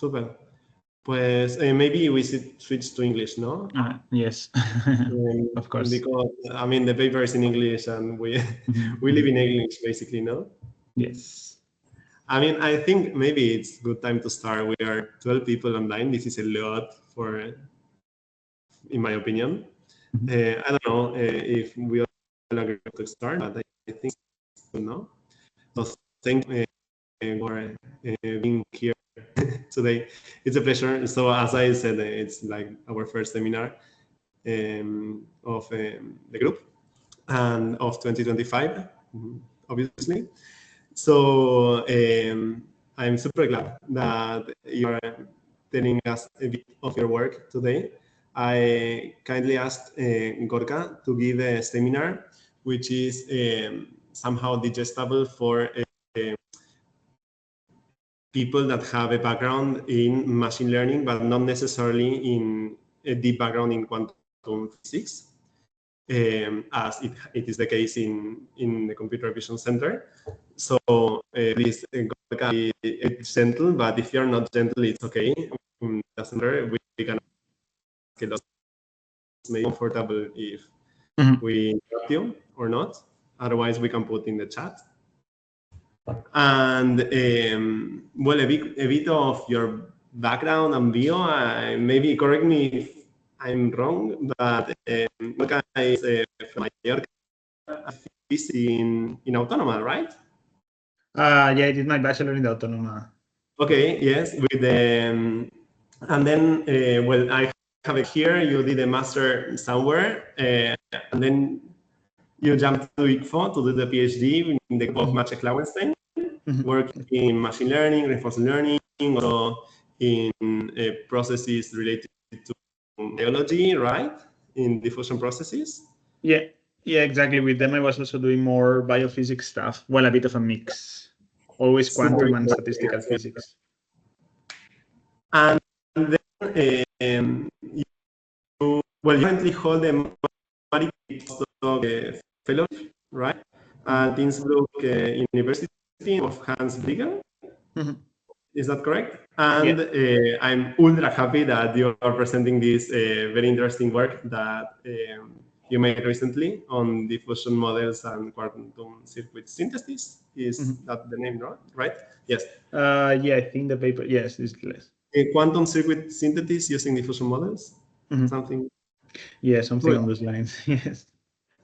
Super. Pues maybe we should switch to English, no? Yes, of course. Because I mean the paper is in English and we we live in English basically, no? Yes. I mean, I think maybe it's good time to start. We are 12 people online. This is a lot for, in my opinion. I don't know if we all agree to start, but I think so, no? So thank you for being here today. It's a pleasure. So as I said, it's like our first seminar of the group and of 2025, obviously. So I'm super glad that you are telling us a bit of your work today. I kindly asked Gorka to give a seminar which is somehow digestible for people that have a background in machine learning, but not necessarily in a deep background in quantum physics, as it is the case in the Computer Vision Center. So please, Gorka, be gentle, but if you're not gentle, it's okay. In the center, we can get us maybe comfortable if we interrupt you or not. Otherwise, we can put in the chat. And well, a bit of your background and bio. Maybe correct me if I'm wrong, but Gorka is from Mallorca, in Autónoma, right? Yeah, I did my bachelor in the Autónoma. Okay, yes, with the and then well, I have it here. You did a master somewhere, and then you jumped to ICFO to do the PhD in the of Maciek Lauenstein, working in machine learning, reinforcement learning, also in processes related to biology, right? In diffusion processes. Yeah, exactly. With them, I was also doing more biophysics stuff. Well, a bit of a mix, always quantum and statistical physics. And then you currently hold a postdoc fellowship, right? At Innsbruck University of Hans Briegel. Is that correct? And I'm ultra happy that you are presenting this very interesting work that you made recently on diffusion models and quantum circuit synthesis. Is that the name, right? Yes. Yeah, I think the paper, yes, is less. Quantum circuit synthesis using diffusion models, something. Yeah, something on those lines, yes.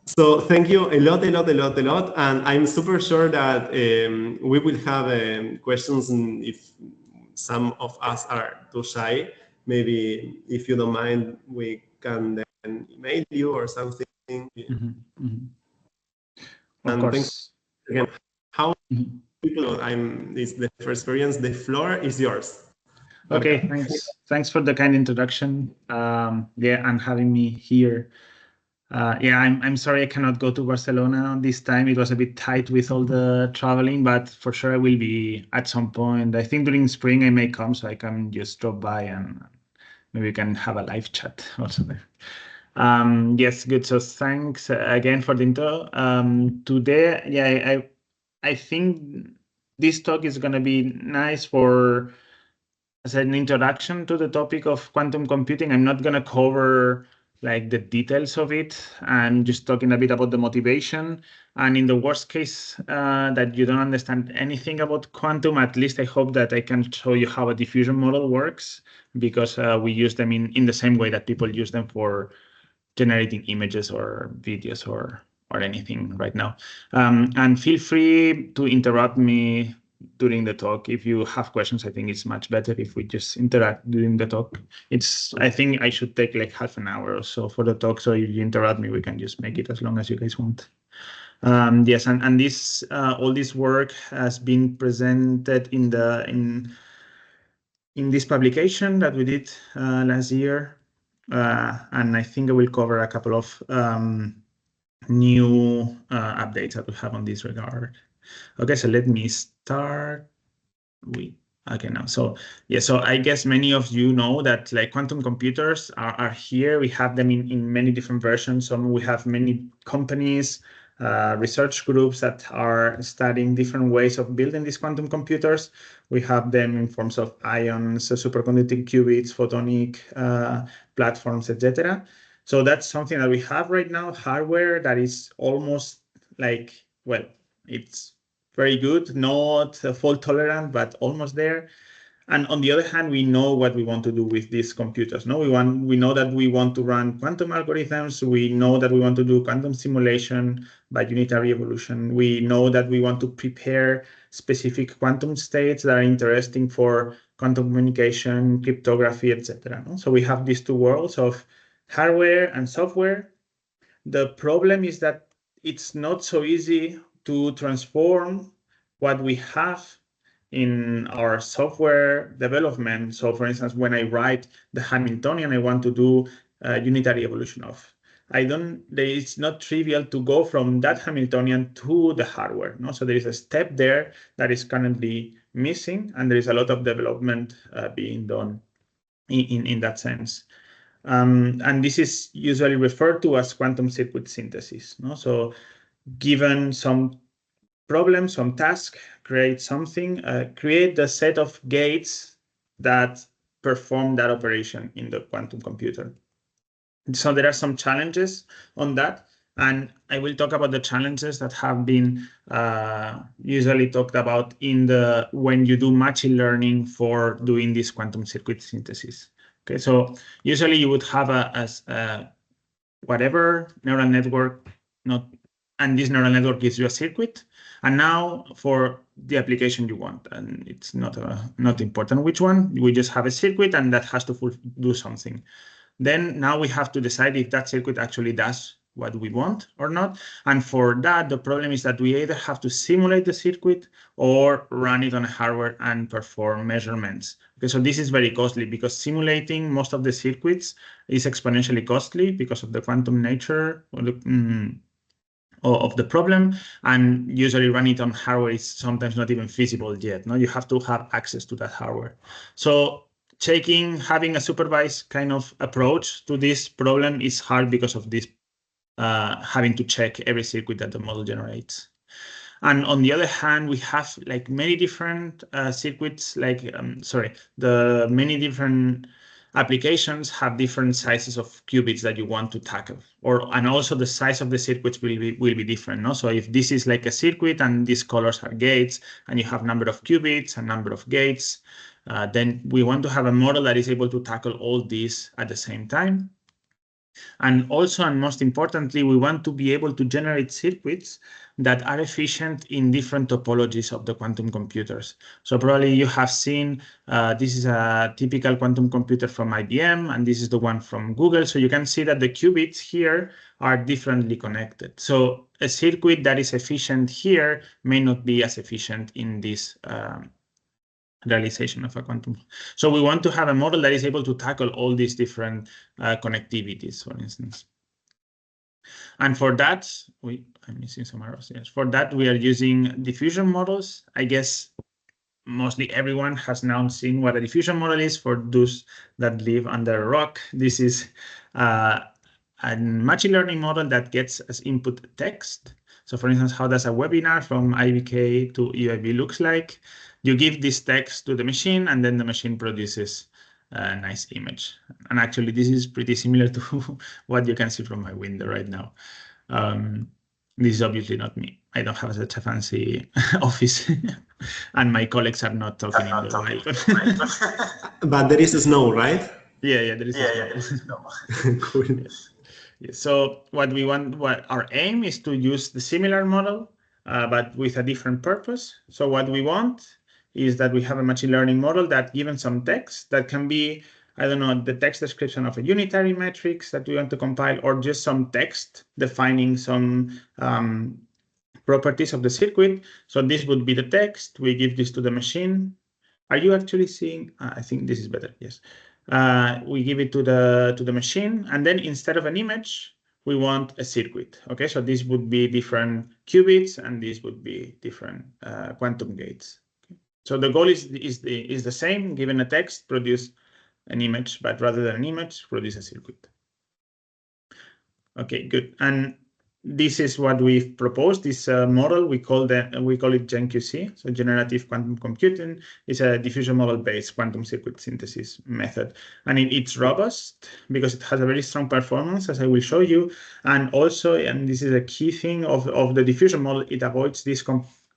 So thank you a lot. And I'm super sure that we will have questions, and if some of us are too shy, maybe if you don't mind, we can then email you or something. Of course. Thanks again. How people, this the first experience, the floor is yours. Okay, thanks for the kind introduction. Yeah, and having me here. Yeah, I'm sorry I cannot go to Barcelona this time. It was a bit tight with all the traveling, but for sure I will be at some point. I think during spring I may come, so I can just drop by and maybe we can have a live chat also there. Yes, good. So thanks again for the intro. Today, yeah, I think this talk is going to be nice for as an introduction to the topic of quantum computing. I'm not going to cover like the details of it. I'm just talking a bit about the motivation. And in the worst case that you don't understand anything about quantum, at least I hope that I can show you how a diffusion model works, because we use them in the same way that people use them for generating images or videos or anything right now. And feel free to interrupt me during the talk. If you have questions, I think it's much better if we just interact during the talk. I think I should take like half an hour or so for the talk. So if you interrupt me, we can just make it as long as you guys want. Yes, and this all this work has been presented in this publication that we did last year. And I think I will cover a couple of new updates that we have on this regard. Okay, so let me start. Okay, now, so yeah, so I guess many of you know that like quantum computers are here. We have them in many different versions. We have many companies research groups that are studying different ways of building these quantum computers. We have them in forms of ions, superconducting qubits, photonic platforms, etc. So that's something that we have right now, hardware that is almost like, well, it's very good, not fault tolerant, but almost there. And on the other hand, we know what we want to do with these computers. No, we know that we want to run quantum algorithms. We know that we want to do quantum simulation by unitary evolution. We know that we want to prepare specific quantum states that are interesting for quantum communication, cryptography, etc. No? So we have these two worlds of hardware and software. The problem is that it's not so easy to transform what we have in our software development. So for instance, when I write the Hamiltonian, I want to do unitary evolution of. It's not trivial to go from that Hamiltonian to the hardware. No? So there is a step there that is currently missing, and there is a lot of development being done in that sense. And this is usually referred to as quantum circuit synthesis. No? So given some problem, some task, create something, create the set of gates that perform that operation in the quantum computer. So there are some challenges on that, and I will talk about the challenges that have been usually talked about when you do machine learning for doing this quantum circuit synthesis. Okay, so usually you would have a whatever neural network, and this neural network gives you a circuit. And now for the application you want, and it's not important which one, we just have a circuit and that has to do something. Then now we have to decide if that circuit actually does what we want or not. And for that, the problem is that we either have to simulate the circuit or run it on hardware and perform measurements. Okay, so this is very costly because simulating most of the circuits is exponentially costly because of the quantum nature of the problem, and usually running it on hardware is sometimes not even feasible yet. No, you have to have access to that hardware. So having a supervised kind of approach to this problem is hard because of this having to check every circuit that the model generates. And on the other hand, we have like many different circuits, the many different applications have different sizes of qubits that you want to tackle, and also the size of the circuits will be different. No? So if this is like a circuit and these colors are gates, and you have number of qubits and number of gates, then we want to have a model that is able to tackle all these at the same time. And also, and most importantly, we want to be able to generate circuits that are efficient in different topologies of the quantum computers. So probably you have seen, this is a typical quantum computer from IBM, and this is the one from Google. So you can see that the qubits here are differently connected. So a circuit that is efficient here may not be as efficient in this realization of a quantum. So we want to have a model that is able to tackle all these different connectivities, for instance. And for that, I'm missing some arrows. Yes, for that we are using diffusion models. I guess mostly everyone has now seen what a diffusion model is. For those that live under a rock, this is a machine learning model that gets as input text. So for instance, how does a webinar from IBK to UIB looks like? You give this text to the machine, and then the machine produces a nice image. And actually, this is pretty similar to what you can see from my window right now. This is obviously not me. I don't have such a fancy office, and my colleagues are not talking in the wild. But there is snow, right? Yeah, there is snow. Cool. Yes. So what our aim is to use the similar model, but with a different purpose. So what we want is that we have a machine learning model that, given some text, that can be, I don't know, the text description of a unitary matrix that we want to compile, or just some text defining some properties of the circuit. So this would be the text. We give this to the machine. Are you actually seeing? I think this is better. Yes. We give it to the machine, and then instead of an image, we want a circuit. Okay, so this would be different qubits, and this would be different quantum gates. Okay. So the goal is the same. Given a text, produce an image, but rather than an image, produce a circuit. Okay, good. And this is what we've proposed. This model, we call it GenQC, so generative quantum computing. Is a diffusion model-based quantum circuit synthesis method, and it's robust because it has a very strong performance, as I will show you, and also, and this is a key thing of the diffusion model, it avoids this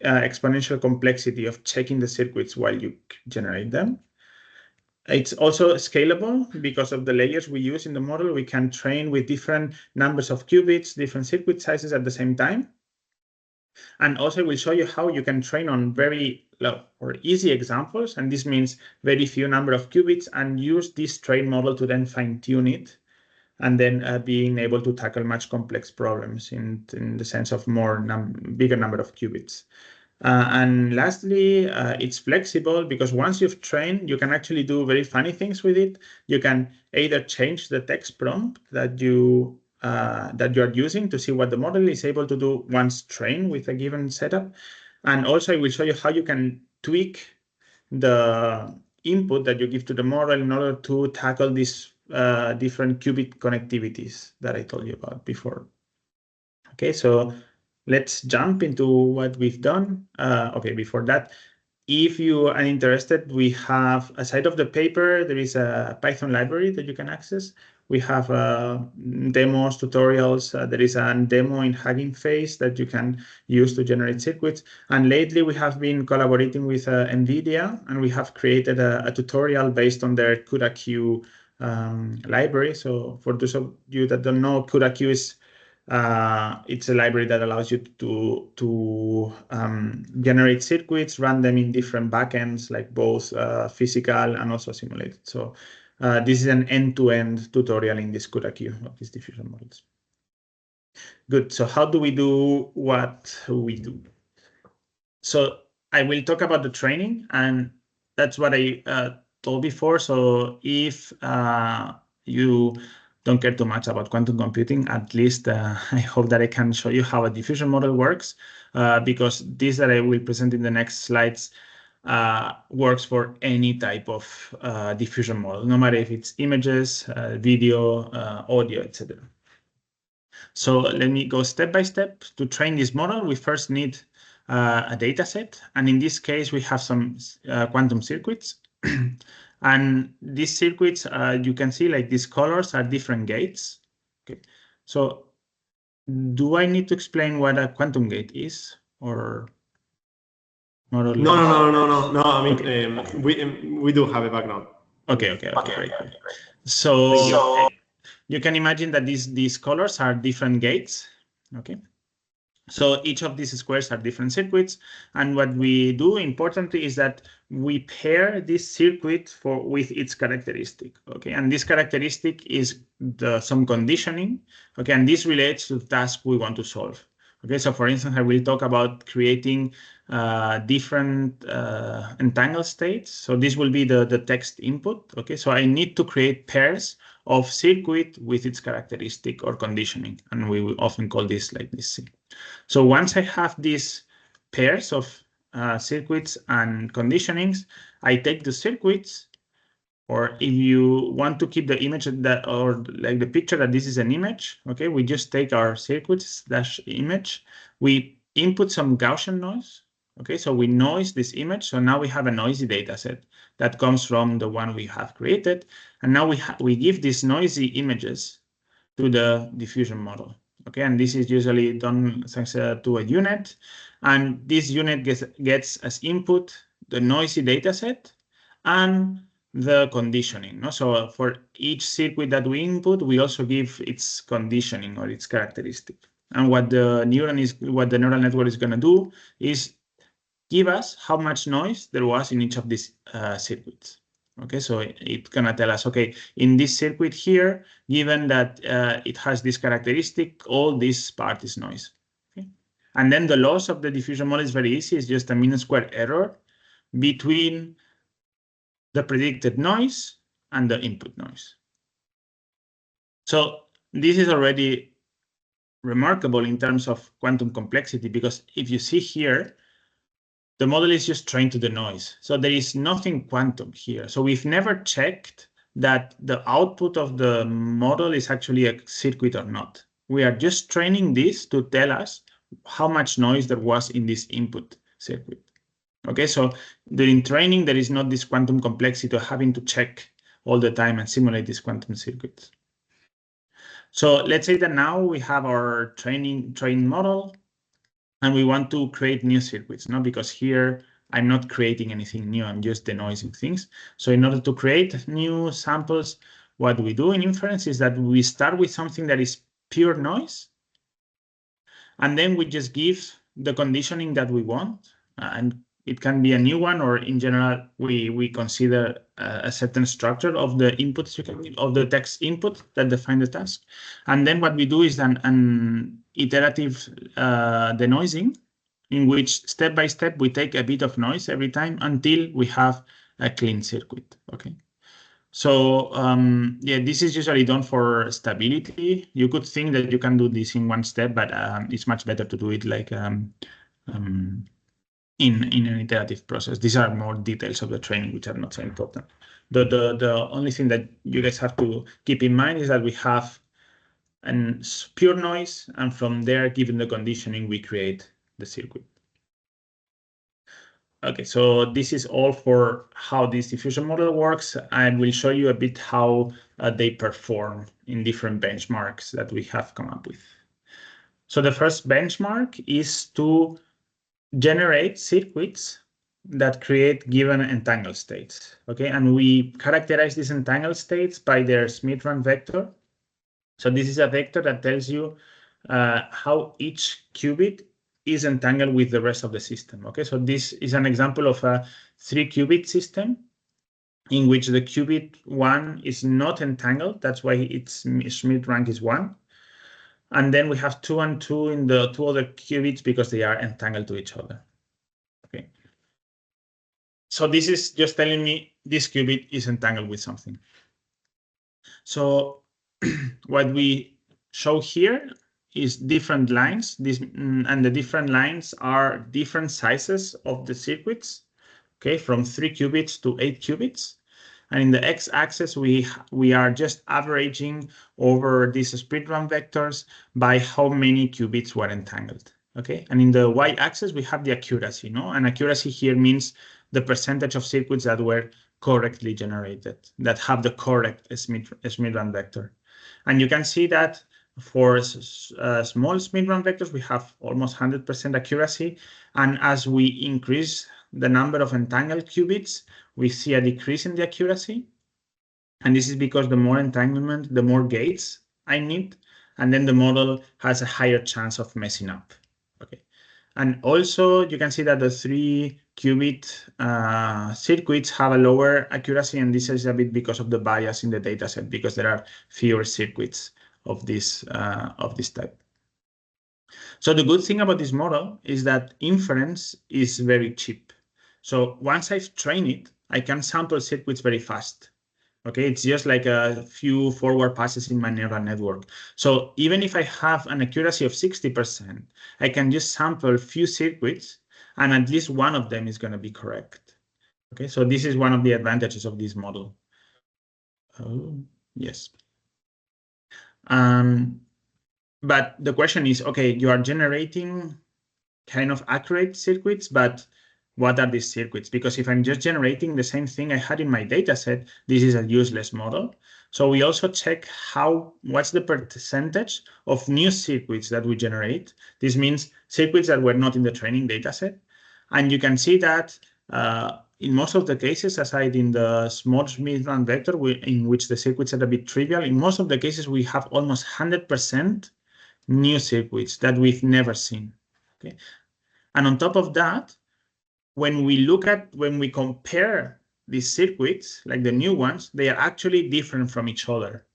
exponential complexity of checking the circuits while you generate them. It's also scalable because of the layers we use in the model. We can train with different numbers of qubits, different circuit sizes at the same time. And also we'll show you how you can train on very low or easy examples. And this means very few number of qubits, and use this train model to then fine tune it, and then being able to tackle much complex problems in the sense of bigger number of qubits. And lastly, it's flexible because once you've trained, you can actually do very funny things with it. You can either change the text prompt that you are using to see what the model is able to do once trained with a given setup. And also I will show you how you can tweak the input that you give to the model in order to tackle these different qubit connectivities that I told you about before. Okay, so let's jump into what we've done. Okay, before that, if you are interested, we have, aside of the paper, there is a Python library that you can access. We have demos, tutorials. There is a demo in Hugging Face that you can use to generate circuits. And lately, we have been collaborating with NVIDIA, and we have created a tutorial based on their CUDA-Q library. So for those of you that don't know, CUDA-Q is it's a library that allows you to generate circuits, run them in different backends, like both physical and also simulated. So this is an end-to-end tutorial in this CUDA-Q of these diffusion models. Good. So how do we do what we do? So I will talk about the training, and that's what I told before. So if you don't care too much about quantum computing, at least I hope that I can show you how a diffusion model works, because this that I will present in the next slides works for any type of diffusion model, no matter if it's images, video, audio, etc. So let me go step by step. To train this model, we first need a data set. And in this case, we have some quantum circuits. And these circuits, you can see like these colors are different gates. Okay. So do I need to explain what a quantum gate is, or more or less? No. I mean, okay. We do have a background. Okay. Great. So you can imagine that these colors are different gates. Okay. So each of these squares are different circuits. And what we do importantly is that we pair this circuit with its characteristic. Okay. And this characteristic is some conditioning. Okay. And this relates to the task we want to solve. Okay. So for instance, I will talk about creating different entangled states. So this will be the text input. Okay. So I need to create pairs of circuit with its characteristic or conditioning. And we will often call this like this. So once I have these pairs of circuits and conditionings, I take the circuits, or if you want to keep the image or like the picture that this is an image, okay, we just take our circuits -image. We input some Gaussian noise. Okay, so we noise this image. So now we have a noisy data set that comes from the one we have created. And now we give these noisy images to the diffusion model. Okay, and this is usually done thanks to a unit. And this unit gets as input the noisy data set and the conditioning. No? So for each circuit that we input, we also give its conditioning or its characteristic. And what the neural network is going to do is give us how much noise there was in each of these circuits. Okay, so it's going to tell us, okay, in this circuit here, given that it has this characteristic, all this part is noise. Okay? And then the loss of the diffusion model is very easy. It's just a mean square error between the predicted noise and the input noise. So this is already remarkable in terms of quantum complexity, because if you see here, the model is just trained to the noise. So there is nothing quantum here. So we've never checked that the output of the model is actually a circuit or not. we are just training this to tell us how much noise there was in this input circuit. Okay, so during training, there is not this quantum complexity of having to check all the time and simulate these quantum circuits. So let's say that now we have our trained model, and we want to create new circuits, no? Because here I'm not creating anything new, I'm just denoising things. So in order to create new samples, what we do in inference is that we start with something that is pure noise, and then we just give the conditioning that we want, and it can be a new one, or in general, we consider a certain structure of the inputs of the text input that define the task. And then what we do is an iterative denoising, in which step by step we take a bit of noise every time until we have a clean circuit. Okay. So yeah, this is usually done for stability. You could think that you can do this in one step, but it's much better to do it like in an iterative process. These are more details of the training, which are not so important. The only thing that you guys have to keep in mind is that we have an pure noise, and from there, given the conditioning, we create the circuit. Okay, so this is all for how this diffusion model works. I will show you a bit how they perform in different benchmarks that we have come up with. So the first benchmark is to generate circuits that create given entangled states. Okay, and we characterize these entangled states by their Smith-Rank vector. So this is a vector that tells you how each qubit is entangled with the rest of the system. Okay, so this is an example of a 3-qubit system in which the qubit 1 is not entangled. That's why its Schmidt rank is 1. And then we have 2 and 2 in the 2 other qubits because they are entangled to each other. Okay. So this is just telling me this qubit is entangled with something. So what we show here is different lines. And the different lines are different sizes of the circuits, okay, from 3 qubits to 8 qubits. And in the x-axis, we are just averaging over these Smith-Rank vectors by how many qubits were entangled, okay? And in the y-axis, we have the accuracy, no? And accuracy here means the percentage of circuits that were correctly generated, that have the correct Smith-Rank vector. And you can see that for small Smith-Rank vectors, we have almost 100% accuracy. And as we increase the number of entangled qubits, we see a decrease in the accuracy. And this is because the more entanglement, the more gates I need. And then the model has a higher chance of messing up. Okay. And also, you can see that the 3-qubit circuits have a lower accuracy. And this is a bit because of the bias in the dataset, because there are fewer circuits of this type. So the good thing about this model is that inference is very cheap. So once I've trained it, I can sample circuits very fast. Okay, it's just like a few forward passes in my neural network. So even if I have an accuracy of 60%, I can just sample a few circuits, and at least one of them is going to be correct. Okay, so this is one of the advantages of this model. Oh, yes. But the question is, okay, you are generating kind of accurate circuits, but what are these circuits? Because if I'm just generating the same thing I had in my data set, this is a useless model. So we also check what's the percentage of new circuits that we generate. This means circuits that were not in the training data set. And you can see that in most of the cases, aside in the small Smith-Rank vector, in which the circuits are a bit trivial, in most of the cases, we have almost 100% new circuits that we've never seen. Okay. And on top of that, when we compare these circuits, like the new ones, they are actually different from each other.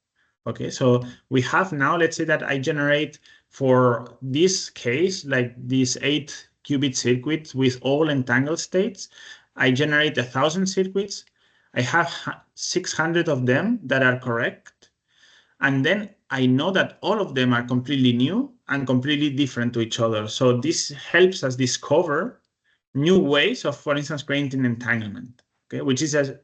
Okay, so we have now, let's say that I generate for this case, like these 8-qubit circuits with all entangled states, I generate 1,000 circuits. I have 600 of them that are correct. And then I know that all of them are completely new and completely different to each other. So this helps us discover new ways of, for instance, creating entanglement, okay, which is a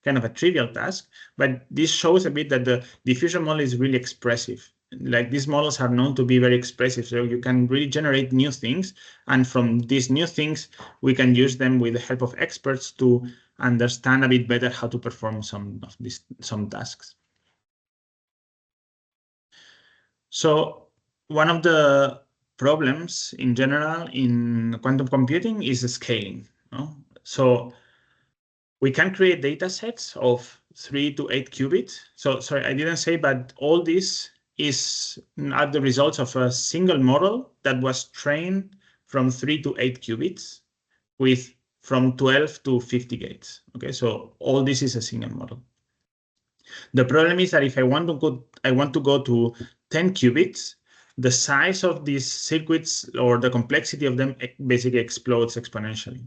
kind of a trivial task, but this shows a bit that the diffusion model is really expressive like these models are known to be very expressive, so you can really generate new things, and from these new things we can use them with the help of experts to understand a bit better how to perform some tasks. So one of the problems in general in quantum computing is scaling. No? So we can create data sets of 3 to 8 qubits. So sorry, I didn't say, but all this are the results of a single model that was trained from 3 to 8 qubits with from 12 to 50 gates. Okay, so all this is a single model. The problem is that if I want to go to 10 qubits, the size of these circuits or the complexity of them basically explodes exponentially.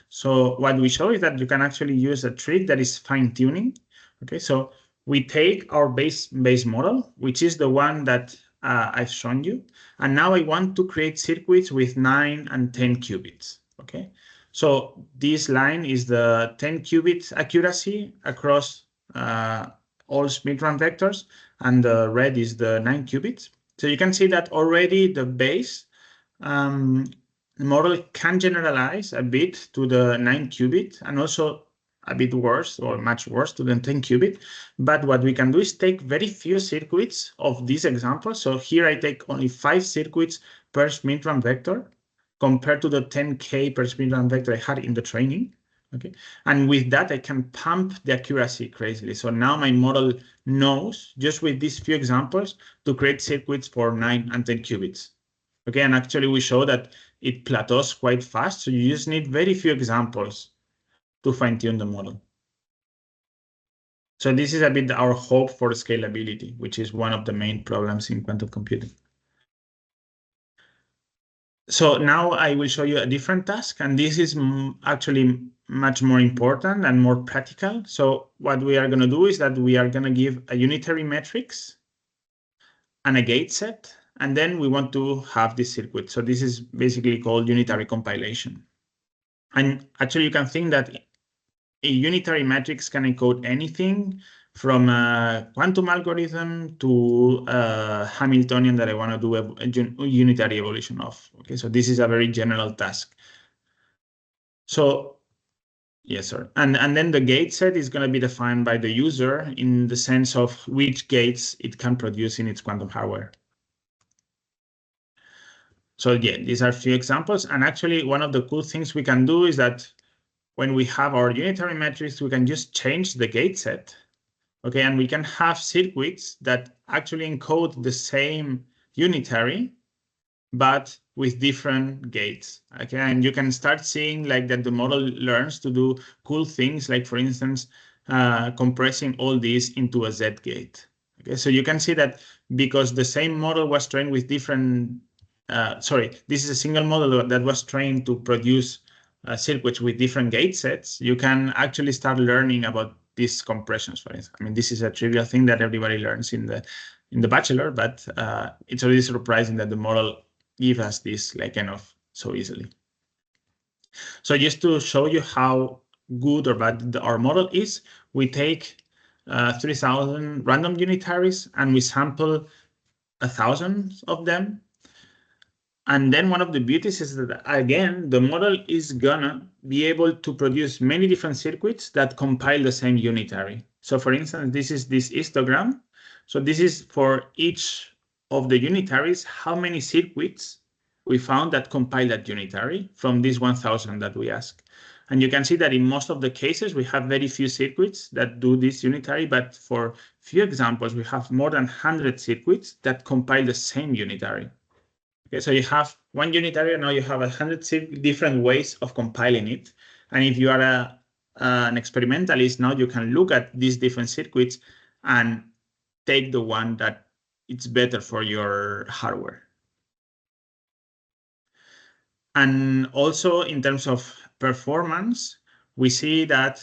So what we show is that you can actually use a trick that is fine-tuning. Okay, so we take our base model, which is the one that I've shown you, and now I want to create circuits with 9 and 10 qubits. Okay, so this line is the 10 qubit accuracy across all Schmidt-Rand vectors, and the red is the 9 qubits. So you can see that already the base model can generalize a bit to the 9 qubit and also a bit worse or much worse to the 10 qubit. But what we can do is take very few circuits of these examples. So here I take only 5 circuits per Schmidt-Rand vector compared to the 10K per Schmidt-Rand vector I had in the training. Okay, and with that, I can pump the accuracy crazily. So now my model knows, just with these few examples, to create circuits for 9 and 10 qubits. Okay, and actually we show that it plateaus quite fast. So you just need very few examples to fine-tune the model. So this is a bit our hope for scalability, which is one of the main problems in quantum computing. So now I will show you a different task, and this is actually much more important and more practical. So what we are going to do is that we are going to give a unitary matrix and a gate set, and then we want to have this circuit. So this is basically called unitary compilation. And actually you can think that a unitary matrix can encode anything from a quantum algorithm to a Hamiltonian that I want to do a unitary evolution of. Okay, so this is a very general task. So yes, sir. And then the gate set is going to be defined by the user in the sense of which gates it can produce in its quantum hardware. So yeah, these are a few examples. And actually, one of the cool things we can do is that when we have our unitary matrix, we can just change the gate set. Okay, and we can have circuits that actually encode the same unitary, but with different gates. Okay, and you can start seeing like that the model learns to do cool things, like for instance, compressing all these into a Z gate. Okay, so you can see that because the same model was trained with different, this is a single model that was trained to produce circuits with different gate sets, you can actually start learning about these compressions, for instance. I mean, this is a trivial thing that everybody learns in the bachelor, but it's really surprising that the model gives us this like kind of so easily. So just to show you how good or bad our model is, we take 3,000 random unitaries and we sample 1,000 of them. And then one of the beauties is that, again, the model is gonna be able to produce many different circuits that compile the same unitary. So for instance, this is this histogram. So this is for each of the unitaries, how many circuits we found that compile that unitary from these 1,000 that we ask. And you can see that in most of the cases, we have very few circuits that do this unitary, but for few examples, we have more than 100 circuits that compile the same unitary. Okay, so you have one unitary, and now you have 100 different ways of compiling it. And if you are an experimentalist, now you can look at these different circuits and take the one that it's better for your hardware. And also in terms of performance, we see that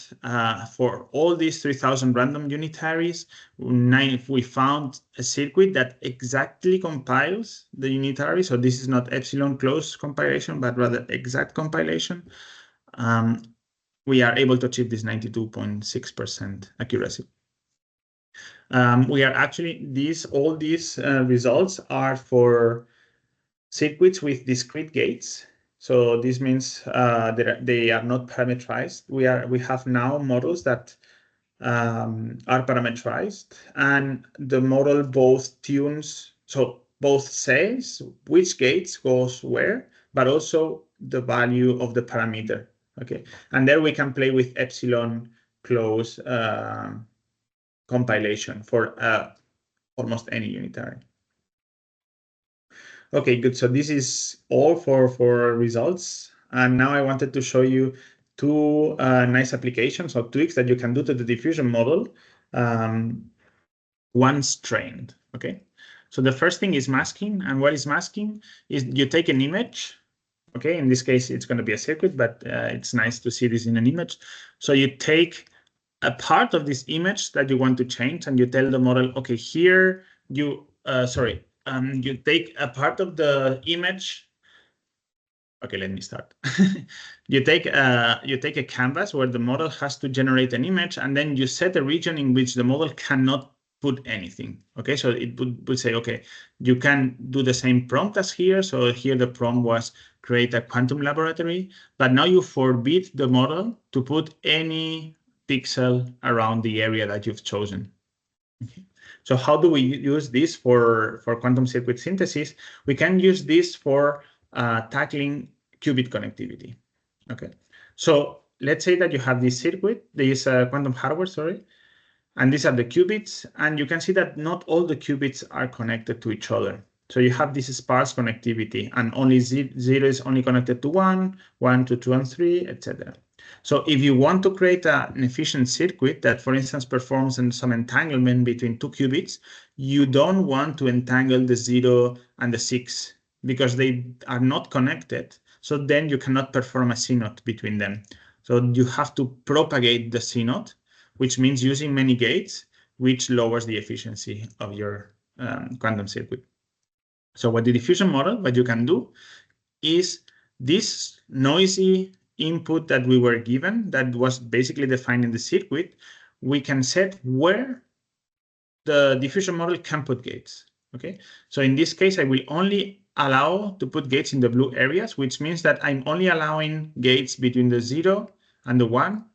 for all these 3,000 random unitaries, we found a circuit that exactly compiles the unitary. So this is not epsilon close compilation, but rather exact compilation. We are able to achieve this 92.6% accuracy. We are actually, all these results are for circuits with discrete gates. So this means they are not parameterized. We have now models that are parameterized, and the model both tunes, so both says which gates goes where, but also the value of the parameter. Okay, and there we can play with epsilon close compilation for almost any unitary. Okay, good. So this is all for results. And now I wanted to show you two nice applications or tweaks that you can do to the diffusion model once trained. Okay, so the first thing is masking. And what is masking is you take an image. Okay, in this case, it's going to be a circuit, but it's nice to see this in an image. So you take a part of this image that you want to change, and you tell the model, okay, here you take a part of the image. Okay, let me start. You take a canvas where the model has to generate an image, and then you set a region in which the model cannot put anything. Okay, so it would say, okay, you can do the same prompt as here. So here the prompt was create a quantum laboratory, but now you forbid the model to put any pixel around the area that you've chosen. Okay. So how do we use this for quantum circuit synthesis? We can use this for tackling qubit connectivity. Okay. So let's say that you have this circuit, this quantum hardware, sorry, and these are the qubits, and you can see that not all the qubits are connected to each other. So you have this sparse connectivity, and only 0 is only connected to 1, 1 to 2 and 3, etc. So if you want to create an efficient circuit that, for instance, performs some entanglement between two qubits, you don't want to entangle the 0 and the 6 because they are not connected. So then you cannot perform a CNOT between them. So you have to propagate the CNOT, which means using many gates, which lowers the efficiency of your quantum circuit. So what the diffusion model, what you can do is this noisy input that we were given, that was basically defined in the circuit, we can set where the diffusion model can put gates. Okay, so in this case, I will only allow to put gates in the blue areas, which means that I'm only allowing gates between the 0 and the 1,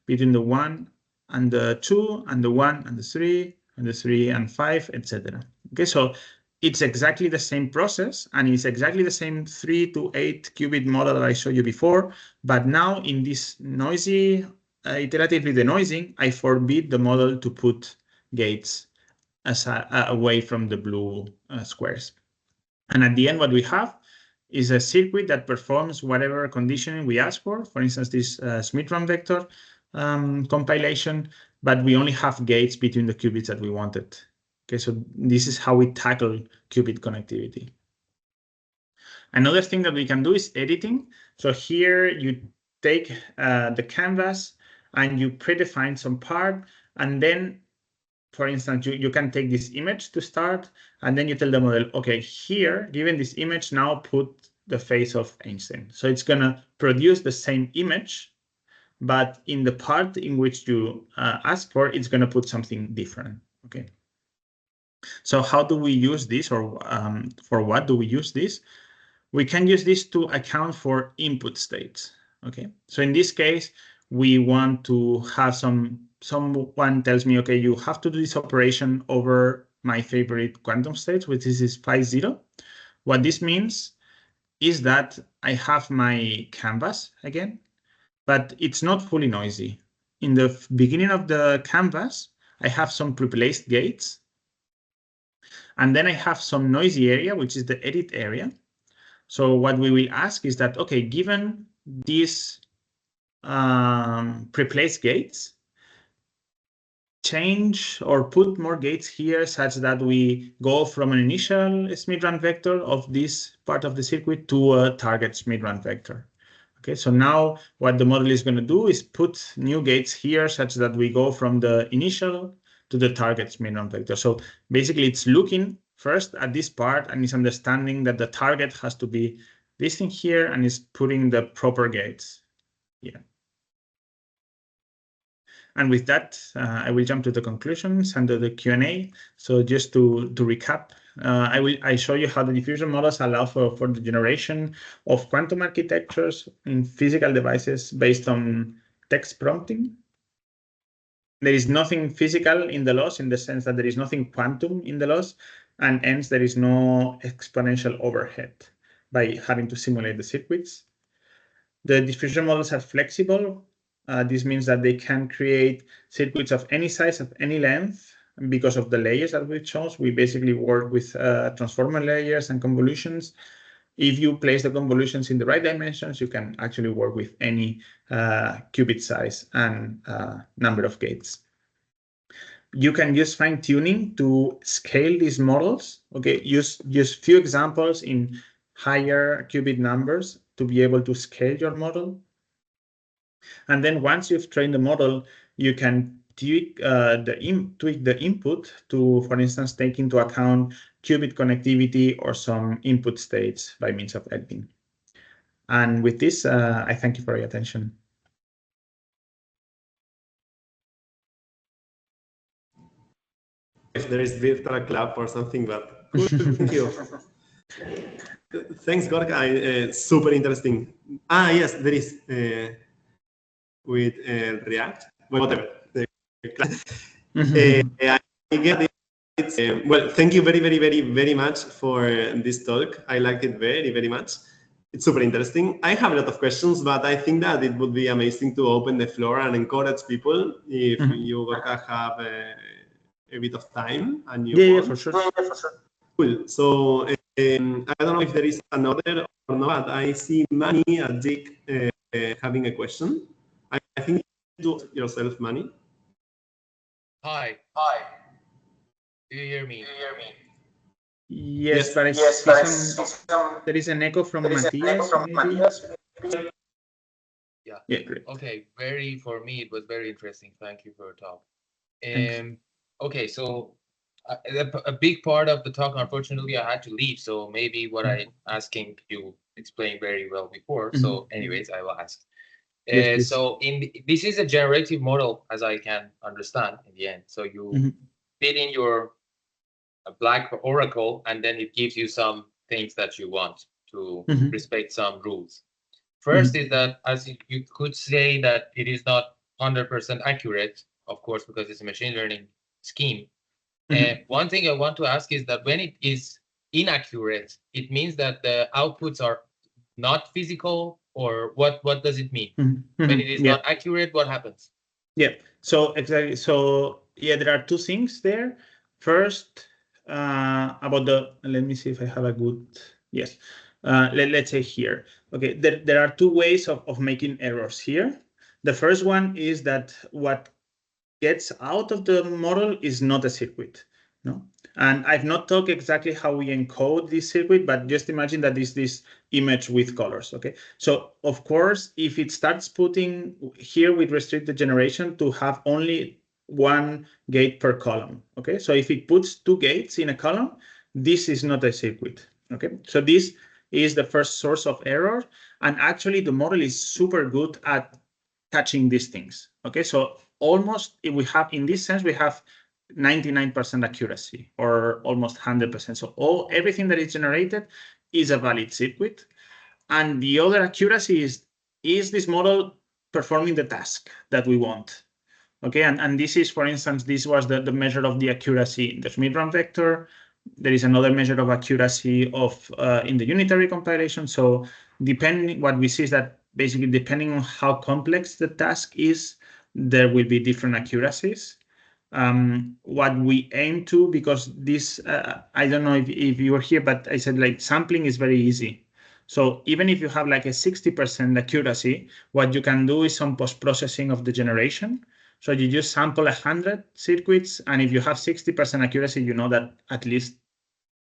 between the 1 and the 2, and the 1 and the 3, and the 3 and 5, etc. Okay, so it's exactly the same process, and it's exactly the same 3 to 8 qubit model that I showed you before, but now in this noisy, iteratively denoising, I forbid the model to put gates away from the blue squares. And at the end, what we have is a circuit that performs whatever conditioning we ask for. For instance, this Schmidt-Run vector compilation, but we only have gates between the qubits that we wanted. Okay, so this is how we tackle qubit connectivity. Another thing that we can do is editing. So here you take the canvas and you predefine some part, and then, for instance, you can take this image to start, and then you tell the model, okay, here, given this image, now put the face of Einstein. So it's going to produce the same image, but in the part in which you ask for, it's going to put something different. Okay. So how do we use this, or for what do we use this? We can use this to account for input states. Okay. So in this case, we want to have someone tells me, okay, you have to do this operation over my favorite quantum states, which is phi 0. What this means is that I have my canvas again, but it's not fully noisy. In the beginning of the canvas, I have some pre-placed gates, and then I have some noisy area, which is the edit area. So what we will ask is that, okay, given these pre-placed gates, change or put more gates here such that we go from an initial Schmidt-Run vector of this part of the circuit to a target Schmidt-Run vector. Okay, so now what the model is going to do is put new gates here such that we go from the initial to the target Schmidt-Run vector. So basically it's looking first at this part and is understanding that the target has to be this thing here and is putting the proper gates here. And with that, I will jump to the conclusions and to the Q&A. So just to recap, I show you how the diffusion models allow for the generation of quantum architectures in physical devices based on text prompting. There is nothing physical in the loss in the sense that there is nothing quantum in the loss, and hence there is no exponential overhead by having to simulate the circuits. The diffusion models are flexible. This means that they can create circuits of any size, of any length, because of the layers that we chose. We basically work with transformer layers and convolutions. If you place the convolutions in the right dimensions, you can actually work with any qubit size and number of gates. You can use fine-tuning to scale these models. Okay, use few examples in higher qubit numbers to be able to scale your model. And then once you've trained the model, you can tweak the input to, for instance, take into account qubit connectivity or some input states by means of editing. And with this, I thank you for your attention. If there is virtual clap or something, but cool, thank you. Thanks, Gorka. Super interesting. Yes, there is with React. Well, whatever. I get it. Well, thank you very much for this talk. I liked it very much. It's super interesting. I have a lot of questions, but I think that it would be amazing to open the floor and encourage people if you have a bit of time and you want. For sure. Cool. So I don't know if there is another or not. I see Manny and Dick having a question. I think you do yourself, Manny. Hi. Do you hear me? Yes, but I see there is an echo from Matthias, maybe? Yeah, great. Okay, for me, it was very interesting. Thank you for your talk. Okay, so a big part of the talk, unfortunately, I had to leave. So maybe what I'm asking you explained very well before. So anyways, I will ask. So this is a generative model, as I can understand in the end. So you fit in your black oracle, and then it gives you some things that you want to respect some rules. First is that, as you could say, that it is not 100% accurate, of course, because it's a machine learning scheme. And one thing I want to ask is that when it is inaccurate, it means that the outputs are not physical, or what does it mean? When it is not accurate, what happens? Yeah, so exactly. So yeah, there are two things there. First, about let me see if I have a good, yes. Let's say here, okay, there are two ways of making errors here. The first one is that what gets out of the model is not a circuit, no? And I've not talked exactly how we encode this circuit, but just imagine that this image with colors, okay? So of course, if it starts putting here, we restrict the generation to have only one gate per column, okay? So if it puts two gates in a column, this is not a circuit, okay? So this is the first source of error. And actually the model is super good at catching these things, okay? So almost, if we have, in this sense, we have 99% accuracy, or almost 100%. So everything that is generated is a valid circuit. And the other accuracy is this model performing the task that we want? Okay, and this is, for instance, this was the measure of the accuracy in the Schmidt-Rand vector. There is another measure of accuracy of in the unitary compilation. So depending, what we see is that basically depending on how complex the task is, there will be different accuracies. What we aim to, because this, I don't know if you were here, but I said like sampling is very easy. So even if you have like a 60% accuracy, what you can do is some post-processing of the generation. So you just sample 100 circuits, and if you have 60% accuracy, you know that at least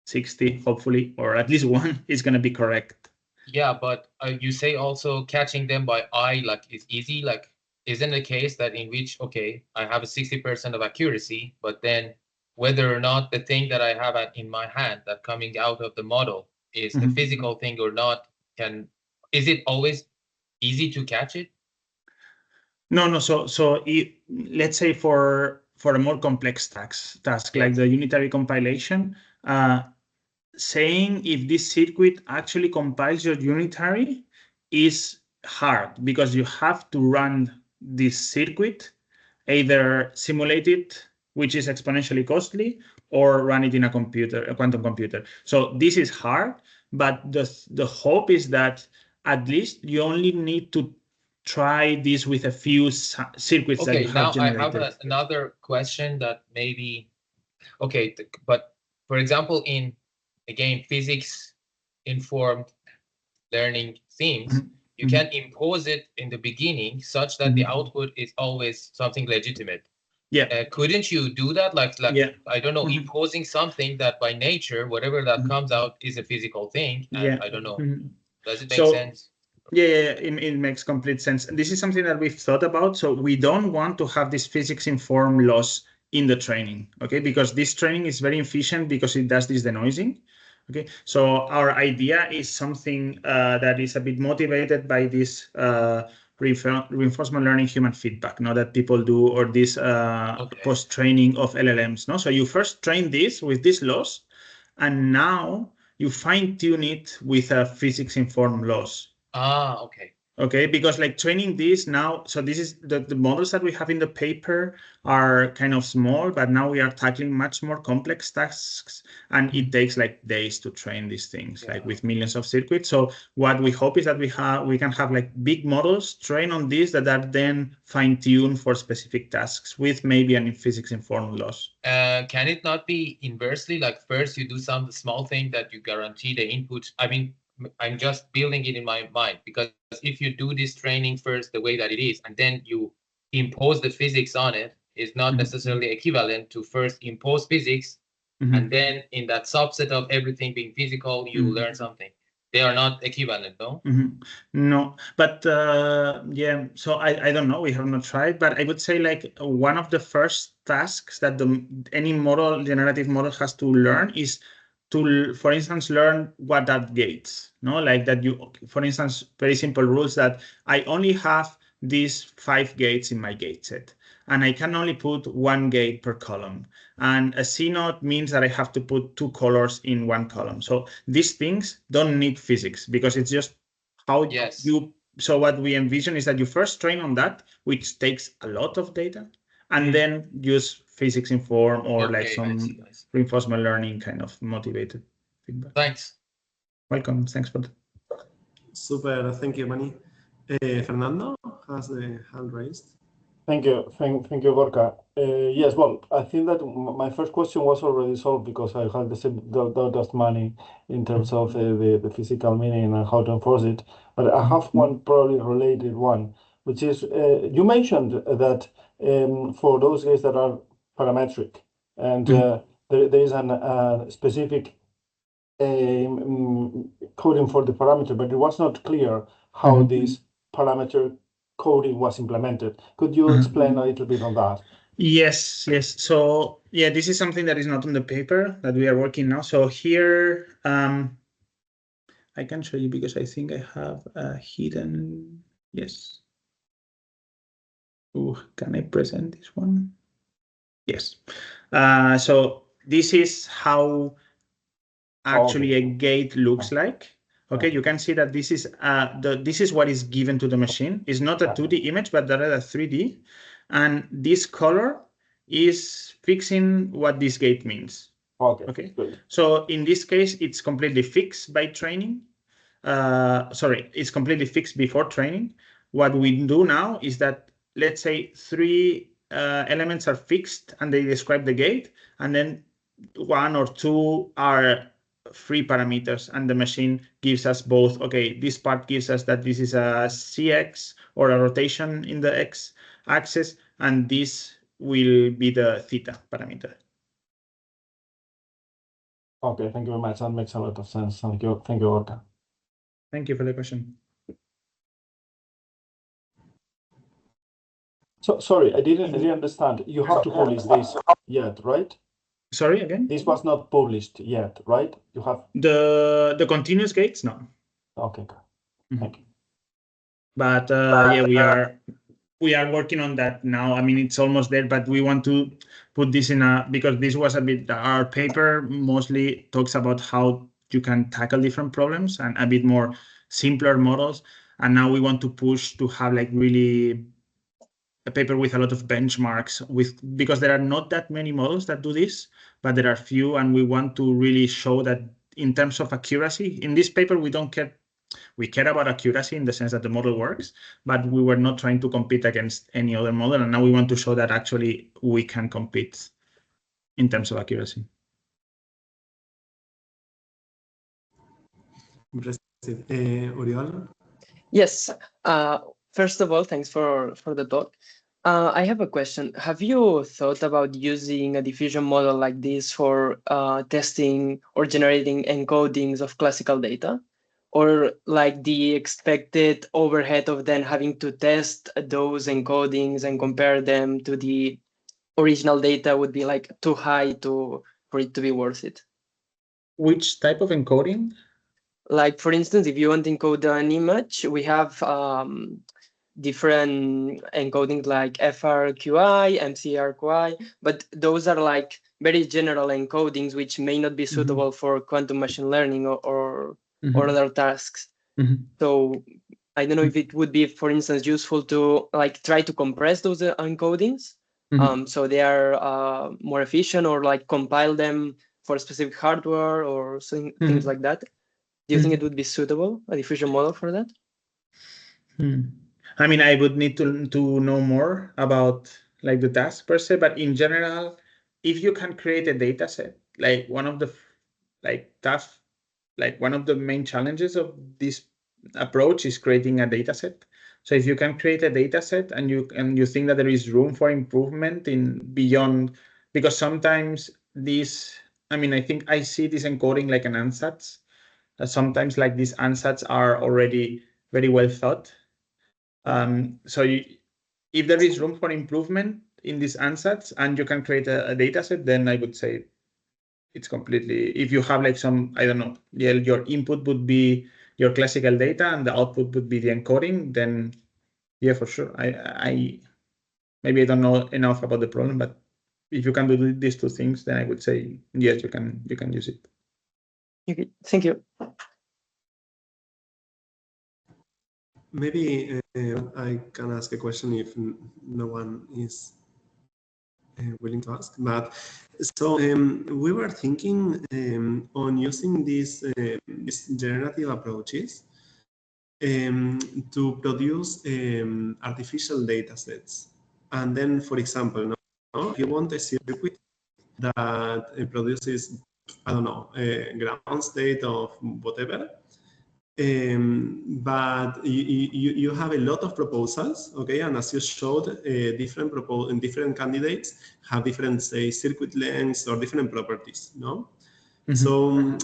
60, hopefully, or at least one is going to be correct. Yeah, but you say also catching them by eye, like, is easy. Like, isn't the case that in which, okay, I have a 60% of accuracy, but then whether or not the thing that I have in my hand that coming out of the model is a physical thing or not, is it always easy to catch it? No. So let's say for a more complex task like the unitary compilation, saying if this circuit actually compiles your unitary is hard because you have to run this circuit, either simulate it, which is exponentially costly, or run it in a quantum computer. So this is hard, but the hope is that at least you only need to try this with a few circuits that you have generated. I have another question that maybe, okay, but for example, in, again, physics informed learning themes, you can impose it in the beginning such that the output is always something legitimate. Yeah. Couldn't you do that? Like Yeah. I don't know, imposing something that by nature, whatever that comes out is a physical thing. And Yeah. I don't know. Does it make So, sense? Yeah, it makes complete sense. And this is something that we've thought about. So we don't want to have this physics-informed loss in the training, okay? Because this training is very efficient because it does this denoising, okay? So our idea is something that is a bit motivated by this reinforcement learning human feedback, no, that people do, or this post-training of LLMs, no? So you first train this with this loss, and now you fine-tune it with a physics-informed loss. Okay. Okay, because like training this now, so this is the models that we have in the paper are kind of small, but now we are tackling much more complex tasks, and it takes like days to train these things, like with millions of circuits. So what we hope is that we can have like big models train on this that are then fine-tuned for specific tasks with maybe an physics-informed loss. Can it not be inversely, like first you do some small thing that you guarantee the input? I mean, I'm just building it in my mind, because if you do this training first the way that it is, and then you impose the physics on it, is not necessarily equivalent to first impose physics, and then in that subset of everything being physical, you learn something. They are not equivalent, no? No, but yeah, so I don't know, we have not tried, but I would say like one of the first tasks that any generative model has to learn is to, for instance, learn what are gates, no? Like that you, for instance, very simple rules that I only have these 5 gates in my gate set, and I can only put 1 gate per column. And a C-node means that I have to put 2 colors in 1 column. So these things don't need physics because it's just how you, so what we envision is that you first train on that, which takes a lot of data, and then use physics inform or like some reinforcement learning kind of motivated feedback. Thanks. Welcome. Thanks for that. Super. Thank you, Manny. Fernando has the hand raised. Thank you, Gorka. Yes, well, I think that my first question was already solved because I had the same doubt as Manny in terms of the physical meaning and how to enforce it. But I have one probably related one, which is you mentioned that for those gates that are parametric, and there is a specific coding for the parameter, but it was not clear how this parameter coding was implemented. Could you explain a little bit on that? Yes. So yeah, this is something that is not on the paper that we are working now. So here, I can show you because I think I have a hidden, yes. Ooh, can I present this one? Yes. So this is how actually a gate looks like. Okay, you can see that this is this is what is given to the machine. It's not a 2D image, but there is a 3D, and this color is fixing what this gate means. Okay. Good. So in this case, it's completely fixed by training. Sorry, it's completely fixed before training. What we do now is that, let's say 3 elements are fixed and they describe the gate, and then 1 or 2 are free parameters, and the machine gives us both. Okay, this part gives us that this is a CX or a rotation in the X axis, and this will be the theta parameter. Okay, thank you very much. That makes a lot of sense. Thank you, Gorka. Thank you for the question. So sorry, I didn't really understand. You have to publish this yet, right? Sorry, again? This was not published yet, right? You have the continuous gates, no. Okay, thank you. But yeah, we are working on that now. I mean, it's almost there, but we want to put this in because this was a bit, our paper mostly talks about how you can tackle different problems and a bit more simpler models. And now we want to push to have like really a paper with a lot of benchmarks because there are not that many models that do this, but there are few, and we want to really show that in terms of accuracy, in this paper, we care about accuracy in the sense that the model works, but we were not trying to compete against any other model. And now we want to show that actually we can compete in terms of accuracy. Oriol? Yes. First of all, thanks for the talk. I have a question. Have you thought about using a diffusion model like this for testing or generating encodings of classical data? Or like the expected overhead of then having to test those encodings and compare them to the original data would be like too high for it to be worth it? Which type of encoding? Like, for instance, if you want to encode an image, we have different encodings like FRQI, MCRQI, but those are like very general encodings which may not be suitable for quantum machine learning or other tasks. So I don't know if it would be, for instance, useful to like try to compress those encodings so they are more efficient, or like compile them for specific hardware or things like that. Do you think it would be suitable, a diffusion model for that? I mean, I would need to know more about like the task per se, but in general, if you can create a data set, like one of the one of the main challenges of this approach is creating a data set. So if you can create a data set and you think that there is room for improvement in beyond, because sometimes this, I mean, I think I see this encoding like an ansatz. Sometimes like these ansatz are already very well thought. So if there is room for improvement in these ansatz and you can create a data set, then I would say it's completely, if you have like some, I don't know, your input would be your classical data and the output would be the encoding, then yeah, for sure. I maybe I don't know enough about the problem, but if you can do these two things, then I would say yes, you can use it. Okay, thank you. Maybe I can ask a question if no one is willing to ask. But so we were thinking on using these generative approaches to produce artificial data sets. And then, for example, if you want a circuit that produces, I don't know, a ground state of whatever, but you have a lot of proposals, okay? And as you showed, different candidates have different, say, circuit lengths or different properties, no? So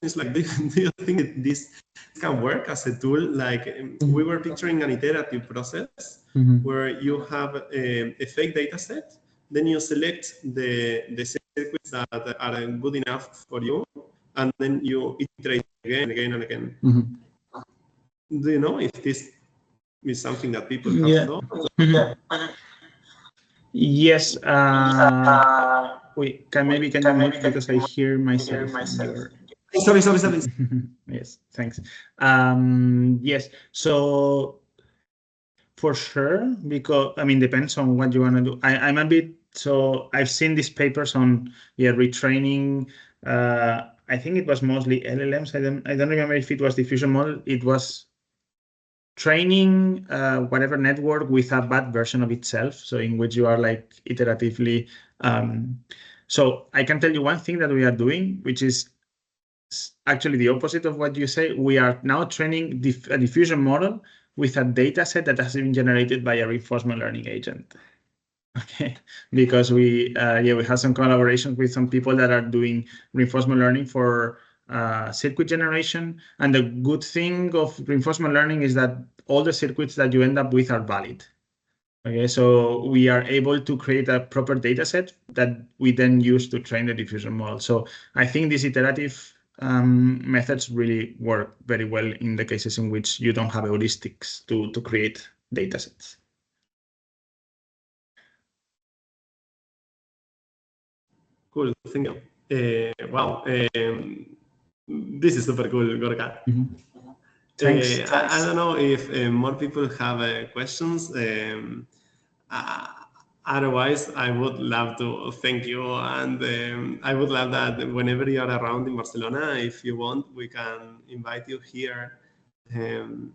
it's like, do you think this can work as a tool? Like we were picturing an iterative process where you have a fake data set, then you select the circuits that are good enough for you, and then you iterate again and again and again. Do you know if this is something that people have done? Yes. Wait, can you mute because I hear myself in your... Sorry. Yes, thanks. Yes, so for sure, because I mean, depends on what you want to do. I'm a bit, so I've seen these papers on retraining. I think it was mostly LLMs. I don't remember if it was diffusion model. It was training whatever network with a bad version of itself. So in which you are like iteratively. So I can tell you one thing that we are doing, which is actually the opposite of what you say. We are now training a diffusion model with a data set that has been generated by a reinforcement learning agent. Okay, because we have some collaborations with some people that are doing reinforcement learning for circuit generation. And the good thing of reinforcement learning is that all the circuits that you end up with are valid. Okay, so we are able to create a proper data set that we then use to train the diffusion model. So I think this iterative methods really work very well in the cases in which you don't have heuristics to create datasets. Cool, thank you. Wow, this is super cool, Gorka. Thanks. I don't know if more people have questions. Otherwise, I would love to thank you, and I would love that whenever you are around in Barcelona, if you want, we can invite you here and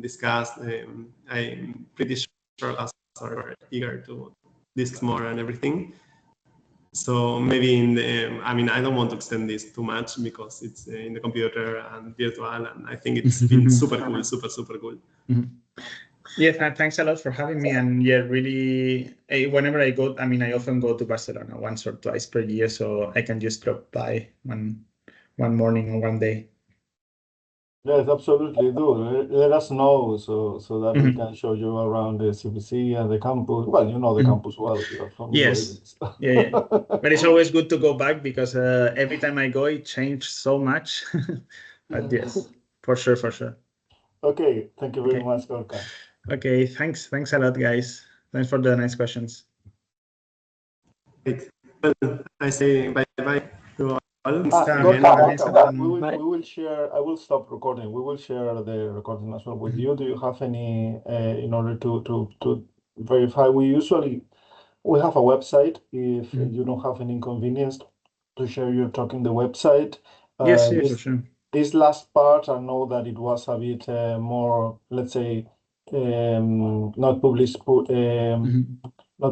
discuss. I'm pretty sure us are eager to discuss more and everything. So maybe in the, I mean, I don't want to extend this too much because it's in the computer and virtual, and I think it's been super cool, super cool. Yeah, thanks a lot for having me. And yeah, really, whenever I go, I mean, I often go to Barcelona once or twice per year, so I can just drop by one morning or one day. Yes, absolutely do. Let us know so that we can show you around the CVC and the campus. Well, you know the campus well. You're from Yes. Yeah. But it's always good to go back because every time I go, it changed so much. But yes, for sure. Okay, thank you very much, Gorka. Okay, thanks a lot, guys. Thanks for the nice questions. Great. Well, I say bye-bye to all. Gorka, we will share. I will stop recording. We will share the recording as well with you. Do you have any in order to verify? We have a website. If you don't have any inconvenience to share your talk in the website. Yes, for sure. This last part, I know that it was a bit more, let's say, not published,